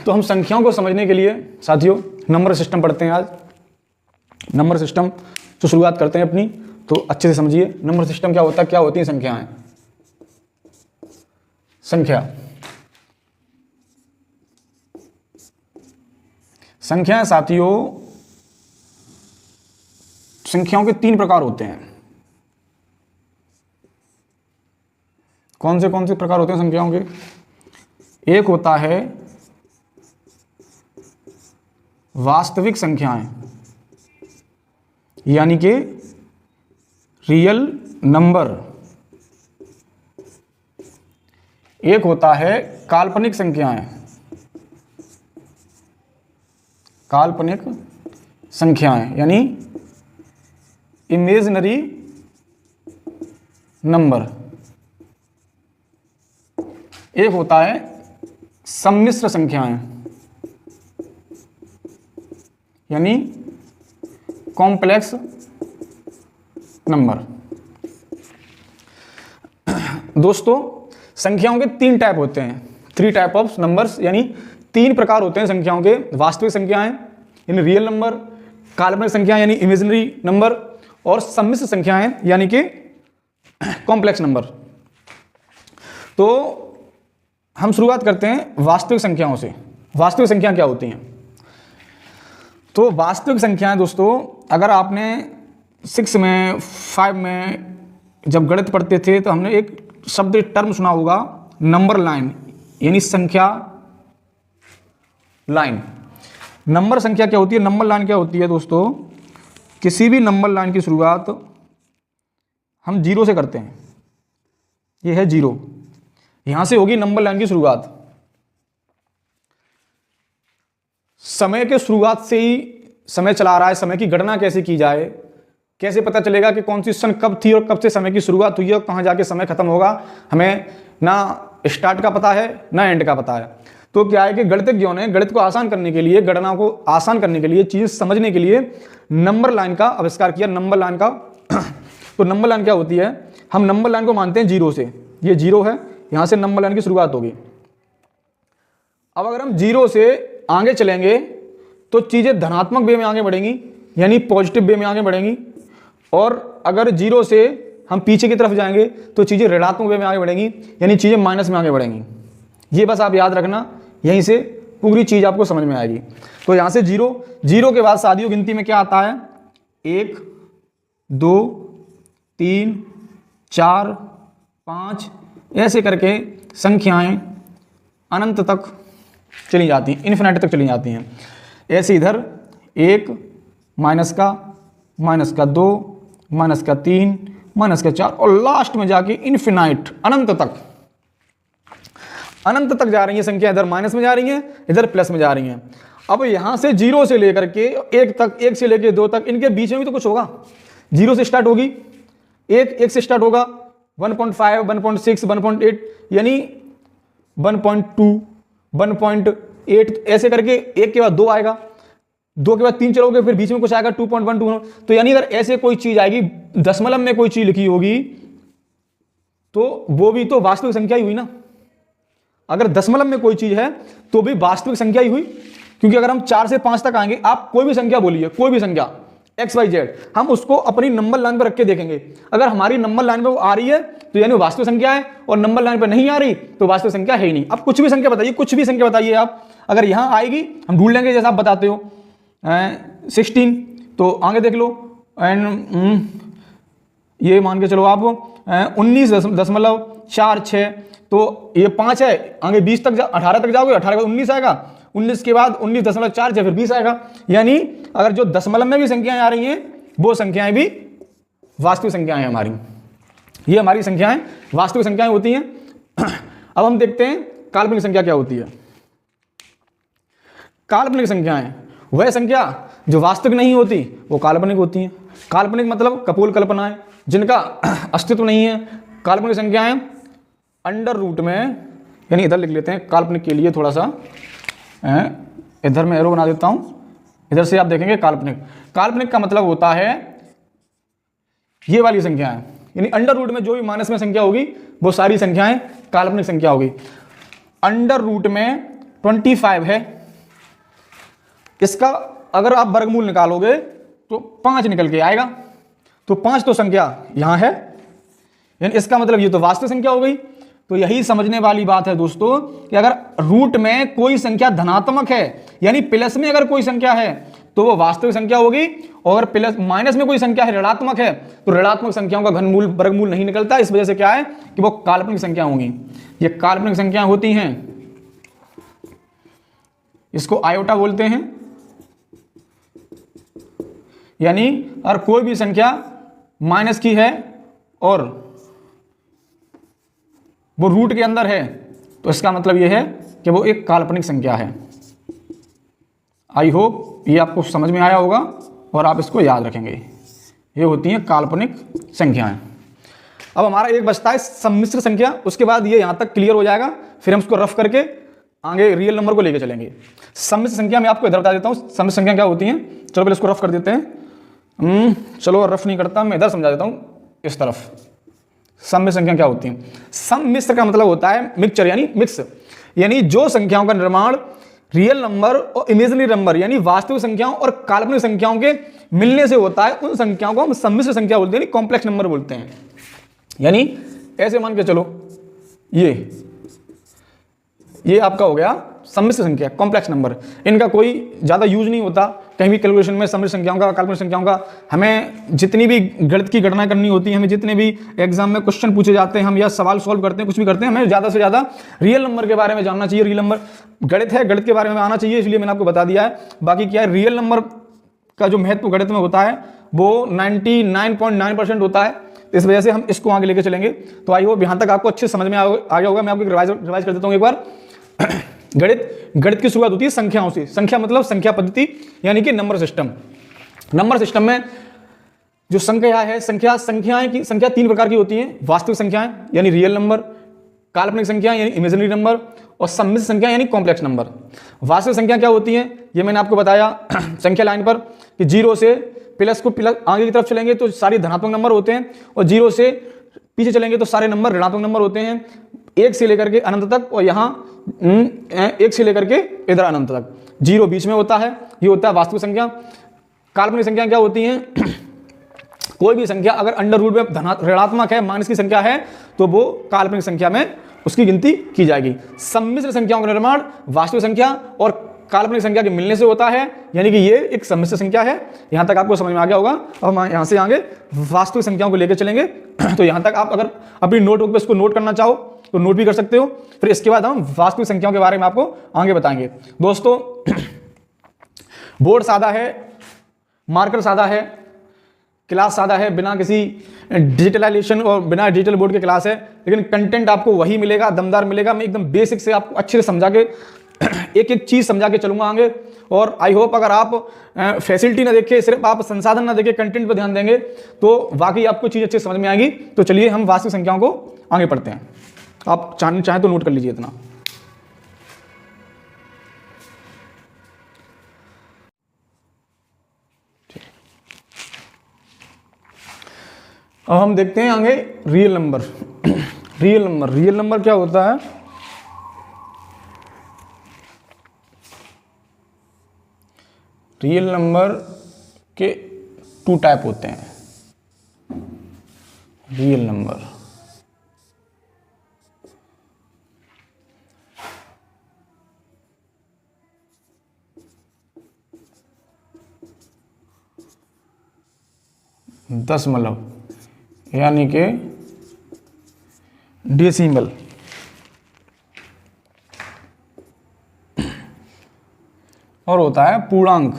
तो हम संख्याओं को समझने के लिए साथियों नंबर सिस्टम पढ़ते हैं। आज नंबर सिस्टम तो शुरुआत करते हैं अपनी, तो अच्छे से समझिए नंबर सिस्टम क्या होता है, क्या होती हैं संख्याएं। संख्याएं साथियों, संख्याओं के 3 प्रकार होते हैं। कौन से प्रकार होते हैं संख्याओं के? एक होता है वास्तविक संख्याएं, यानी कि रियल नंबर। एक होता है काल्पनिक संख्याएं, काल्पनिक संख्याएं यानी इमेजिनरी नंबर। एक होता है सम्मिश्र संख्याएं यानी कॉम्प्लेक्स नंबर। दोस्तों संख्याओं के 3 टाइप होते हैं, 3 टाइप ऑफ नंबर्स, यानी 3 प्रकार होते हैं संख्याओं के। वास्तविक संख्याएं यानी रियल नंबर, काल्पनिक संख्याएं यानी इमेजिनरी नंबर, और सम्मिश्र संख्याएं यानी कि कॉम्प्लेक्स नंबर। तो हम शुरुआत करते हैं वास्तविक संख्याओं से। वास्तविक संख्या क्या होती हैं? तो वास्तविक संख्याएं दोस्तों, अगर आपने 6 में 5 में जब गणित पढ़ते थे तो हमने एक शब्द टर्म सुना होगा, नंबर लाइन, यानी संख्या लाइन। नंबर संख्या क्या होती है, नंबर लाइन क्या होती है दोस्तों? किसी भी नंबर लाइन की शुरुआत हम 0 से करते हैं। ये है 0, यहां से होगी नंबर लाइन की शुरुआत। समय के शुरुआत से ही समय चला रहा है, समय की गणना कैसे की जाए, कैसे पता चलेगा कि कौन सी सन कब थी और कब से समय की शुरुआत हुई है और कहां जाके समय खत्म होगा, हमें ना स्टार्ट का पता है ना एंड का पता है। तो क्या है कि गणितज्ञों ने गणित को आसान करने के लिए, गणना को आसान करने के लिए, चीजें समझने के लिए नंबर लाइन का आविष्कार किया, नंबर लाइन का। तो नंबर लाइन क्या होती है? हम नंबर लाइन को मानते हैं 0 से, ये 0 है, यहां से नंबर लाइन की शुरुआत होगी। अब अगर हम 0 से आगे चलेंगे तो चीजें धनात्मक वे में आगे बढ़ेंगी, यानी पॉजिटिव वे में आगे बढ़ेंगी, और अगर 0 से हम पीछे की तरफ जाएंगे तो चीजें ऋणात्मक वे में आगे बढ़ेंगी, यानी चीजें माइनस में आगे बढ़ेंगी। ये बस आप याद रखना, यहीं से पूरी चीज आपको समझ में आएगी। तो यहां से 0 के बाद सादियों गिनती में क्या आता है? 1 2 3 4 5, ऐसे करके संख्याएं अनंत तक चली जाती हैं, इन्फिनिटी तक चली जाती हैं। ऐसे इधर 1 माइनस का -2 -3 -4 और लास्ट में जाके इन्फिनाइट अनंत तक जा रही है संख्या। इधर माइनस में जा रही है, इधर प्लस में जा रही है। अब यहां से 0 से लेकर के 1 तक, 1 से लेकर 2 तक, इनके बीच में भी तो कुछ होगा। 0 से स्टार्ट होगी, 1 से स्टार्ट होगा, 1.5 1.6 1.8 यानी 1.2 1.8, ऐसे करके 1 के बाद 2 आएगा, 2 के बाद 3 चलोगे, फिर बीच में कुछ आएगा 2.1 तो यानी अगर ऐसे कोई चीज आएगी, दशमलव में कोई चीज लिखी होगी, तो वो भी तो वास्तविक संख्या ही हुई ना। अगर दशमलव में कोई चीज है तो भी वास्तविक संख्या ही हुई, क्योंकि अगर हम 4 से 5 तक आएंगे, आप कोई भी संख्या बोलिए, कोई भी संख्या XYZ, हम उसको अपनी नंबर लाइन पर रख के देखेंगे। अगर हमारी नंबर लाइन पे वो आ रही है तो यानी वास्तविक संख्या है, और नंबर लाइन पर नहीं आ रही तो वास्तविक संख्या है ही नहीं। अब कुछ भी संख्या बताइए, कुछ भी संख्या बताइए आप, अगर यहां आएगी हम ढूंढ लेंगे, जैसा आप बताते हो 16, तो आगे देख लो, एंड ये मान के चलो आप 19.46, तो ये 5 है, आगे 20 तक 18 तक जाओगे, 18 के बाद 19 आएगा, 19 के बाद 19.4 फिर 20 आएगा। यानी अगर जो दशमलव में भी संख्याएं आ रही हैं वो संख्याएं भी वास्तविक संख्याएं हैं हमारी। ये हमारी संख्याएं वास्तविक संख्याएं होती हैं। अब हम देखते हैं काल्पनिक संख्या क्या होती है। काल्पनिक संख्याएं वह संख्या जो वास्तविक नहीं होती, वो काल्पनिक होती हैं। काल्पनिक मतलब कपोल कल्पनाएं, जिनका अस्तित्व नहीं है। काल्पनिक संख्याएं अंडर रूट में, यानी इधर लिख लेते हैं काल्पनिक के लिए, थोड़ा सा इधर मैं एरो बना देता हूं, इधर से आप देखेंगे काल्पनिक। काल्पनिक का मतलब होता है ये वाली संख्याएं, यानी अंडर रूट में जो भी माइनस में संख्या होगी वो सारी संख्याएं काल्पनिक संख्या होगी। अंडर रूट में 25 है, इसका अगर आप वर्गमूल निकालोगे तो 5 निकल के आएगा। तो 5 तो संख्या यहां है, यानी इसका मतलब ये तो वास्तविक संख्या हो गई। तो यही समझने वाली बात है दोस्तों कि अगर रूट में कोई संख्या धनात्मक है, यानी प्लस में अगर कोई संख्या है तो वो वास्तविक संख्या होगी, और प्लस माइनस में कोई संख्या है, ऋणात्मक है, तो ऋणात्मक संख्याओं का घनमूल वर्गमूल नहीं निकलता। इस वजह से क्या है कि वो काल्पनिक संख्या होंगी। ये काल्पनिक संख्या होती हैं, इसको आयोटा बोलते हैं। यानी अगर कोई भी संख्या माइनस की है और वो रूट के अंदर है तो इसका मतलब यह है कि वो एक काल्पनिक संख्या है। आई होप ये आपको समझ में आया होगा और आप इसको याद रखेंगे। ये होती हैं काल्पनिक संख्याएं। अब हमारा एक बचता है सम्मिश्र संख्या, उसके बाद ये यहां तक क्लियर हो जाएगा, फिर हम उसको रफ करके आगे रियल नंबर को लेके चलेंगे। सम्मिश्र संख्या मैं आपको इधर बता देता हूं सम्मिश्र संख्या क्या होती है। चलो पहले इसको रफ कर देते हैं। चलो रफ नहीं करता, मैं इधर समझा देता हूं इस तरफ। सम्मिश्र संख्या क्या होती है? सम्मिश्र का मतलब होता है मिक्सचर, यानी मिक्स, यानी जो संख्याओं का निर्माण रियल नंबर और इमेजिनरी नंबर यानी वास्तविक संख्याओं और काल्पनिक संख्याओं के मिलने से होता है, उन संख्याओं को हम सम्मिश्र संख्या बोलते हैं, कॉम्प्लेक्स नंबर बोलते हैं। यानी ऐसे मान के चलो ये आपका हो गया सम्मिश्र संख्या, कॉम्प्लेक्स नंबर। इनका कोई ज़्यादा यूज नहीं होता कहीं भी कैलकुलेशन में सम्मिश्र संख्याओं का, काल्पनिक संख्याओं का। हमें जितनी भी गणित की गणना करनी होती है, हमें जितने भी एग्जाम में क्वेश्चन पूछे जाते हैं, हम या सवाल सॉल्व करते हैं, कुछ भी करते हैं, हमें ज़्यादा से ज़्यादा रियल नंबर के बारे में जानना चाहिए। रियल नंबर गणित है, गणित के बारे में आना चाहिए, इसलिए मैंने आपको बता दिया है। बाकी क्या है, रियल नंबर का जो महत्व गणित में होता है वो 99.9% होता है। इस वजह से हम इसको आगे लेके चलेंगे। तो आई होप यहाँ तक आपको अच्छे समझ में आ गया होगा। मैं आपको रिवाइज कर देता हूँ एक बार। गणित की शुरुआत होती है संख्याओं से। संख्या मतलब संख्या पद्धति, यानी कि नंबर सिस्टम। नंबर सिस्टम में जो संख्या है, संख्या 3 प्रकार की होती हैं। वास्तविक संख्याएं यानी रियल नंबर, काल्पनिक संख्या यानी इमेजिनरी नंबर, और सम्मिश्र संख्या यानी कॉम्प्लेक्स नंबर। वास्तविक संख्या क्या होती है ये मैंने आपको बताया संख्या लाइन पर कि 0 से प्लस को प्लस आगे की तरफ चलेंगे तो सारे धनात्मक नंबर होते हैं, और 0 से पीछे चलेंगे तो सारे नंबर ऋणात्मक नंबर होते हैं, 1 से लेकर के अनंत तक, और यहाँ 1 से लेकर के इधर अनंत तक। 0 बीच में होता है, ये होता है वास्तविक संख्या। काल्पनिक संख्या क्या होती हैं? कोई भी संख्या अगर अंडर रूट में ऋणात्मक है, माइनस की संख्या है, तो वो काल्पनिक संख्या में उसकी गिनती की जाएगी। सम्मिश्र संख्याओं का निर्माण वास्तविक संख्या और काल्पनिक संख्या के मिलने से होता है, यानी कि ये एक सम्मिश्र संख्या है। यहां तक आपको समझ में आ गया होगा। अब हम यहां से आगे वास्तविक संख्याओं को लेकर चलेंगे। तो यहां तक आप अगर अपनी नोटबुक पे इसको नोट करना चाहो तो नोट भी कर सकते हो। फिर इसके बाद हम वास्तविक संख्याओं के बारे में आपको आगे बताएंगे। दोस्तों बोर्ड सादा है, मार्कर सादा है, क्लास सादा है, बिना किसी डिजिटलाइजेशन और बिना डिजिटल बोर्ड के क्लास है, लेकिन कंटेंट आपको वही मिलेगा, दमदार मिलेगा। मैं एकदम बेसिक से आपको अच्छे से समझा के एक एक चीज समझा के चलूंगा आगे। और आई होप अगर आप फैसिलिटी ना देखें, सिर्फ आप संसाधन ना देखें, कंटेंट पर ध्यान देंगे तो वाकई आपको चीज अच्छे समझ में आएगी। तो चलिए हम वास्तविक संख्याओं को आगे पढ़ते हैं। आप चाहें तो नोट कर लीजिए इतना। अब हम देखते हैं आगे रियल नंबर। रियल नंबर क्या होता है? रियल नंबर के 2 टाइप होते हैं। रियल नंबर दशमलव यानी कि डेसिमल, और होता है पूर्णांक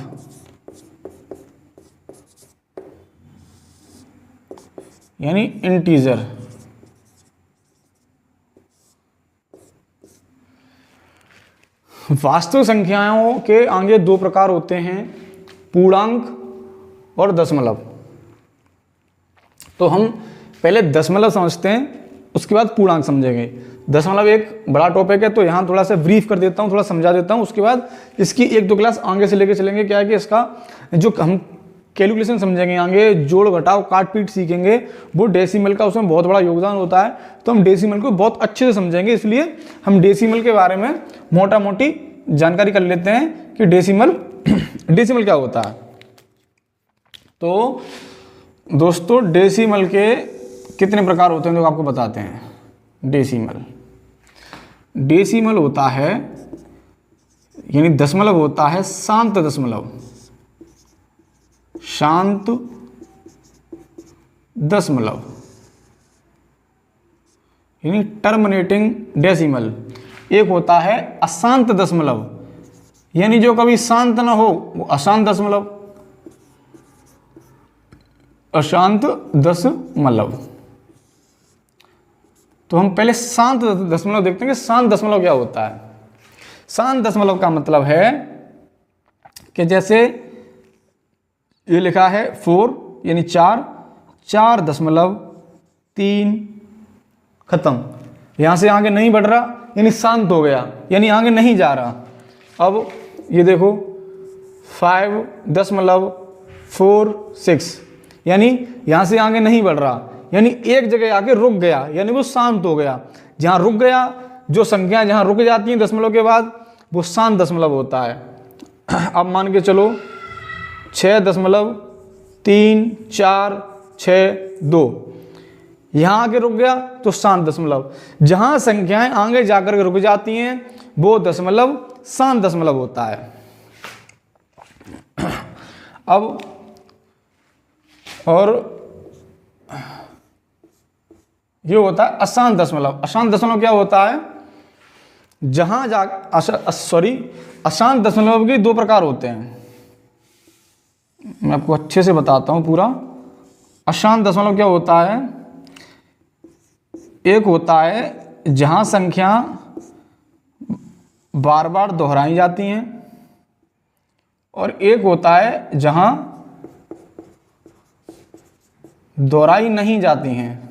यानी इंटीजर। वास्तविक संख्याओं के आगे 2 प्रकार होते हैं, पूर्णांक और दशमलव। तो हम पहले दशमलव समझते हैं, उसके बाद पूर्णांक समझेंगे। दशमलव एक बड़ा टॉपिक है, तो यहाँ थोड़ा सा ब्रीफ कर देता हूँ, थोड़ा समझा देता हूँ। उसके बाद इसकी 1-2 क्लास आगे से लेके चलेंगे। क्या है कि इसका जो हम कैलकुलेशन समझेंगे, आगे जोड़ घटाव काट पीट सीखेंगे, वो डेसिमल का उसमें बहुत बड़ा योगदान होता है। तो हम डेसिमल को बहुत अच्छे से समझेंगे, इसलिए हम डेसिमल के बारे में मोटा मोटी जानकारी कर लेते हैं कि डेसिमल डेसिमल क्या होता है। तो दोस्तों डेसिमल के कितने प्रकार होते हैं तो आपको बताते हैं। डेसिमल होता है यानी दशमलव होता है शांत दशमलव, शांत दशमलव यानी टर्मिनेटिंग डेसिमल। एक होता है अशांत दशमलव यानी जो कभी शांत ना हो वो अशांत दशमलव, अशांत दशमलव। तो हम पहले शांत दशमलव देखते हैं कि शांत दशमलव क्या होता है। शांत दशमलव का मतलब है कि जैसे ये लिखा है 4 यानी 4.3 खत्म, यहां से आगे नहीं बढ़ रहा यानी शांत हो गया यानी आगे नहीं जा रहा। अब ये देखो 5.46 यानी यहां से आगे नहीं बढ़ रहा यानी एक जगह आके रुक गया यानी वो शांत हो गया। जहां रुक गया, जो संख्या जहां रुक जाती हैं दशमलव के बाद वो शांत दशमलव होता है। अब मान के चलो 6.3462 यहां आके रुक गया तो शांत दशमलव। जहां संख्याएं आगे जाकर के रुक जाती हैं वो दशमलव शांत दशमलव होता है। अब और ये होता है अशांत दशमलव। अशांत दशमलव क्या होता है, जहां जा अशांत दशमलव के 2 प्रकार होते हैं। मैं आपको अच्छे से बताता हूं पूरा। अशांत दशमलव क्या होता है, एक होता है जहां संख्या बार बार दोहराई जाती हैं और एक होता है जहां दोहराई नहीं जाती हैं।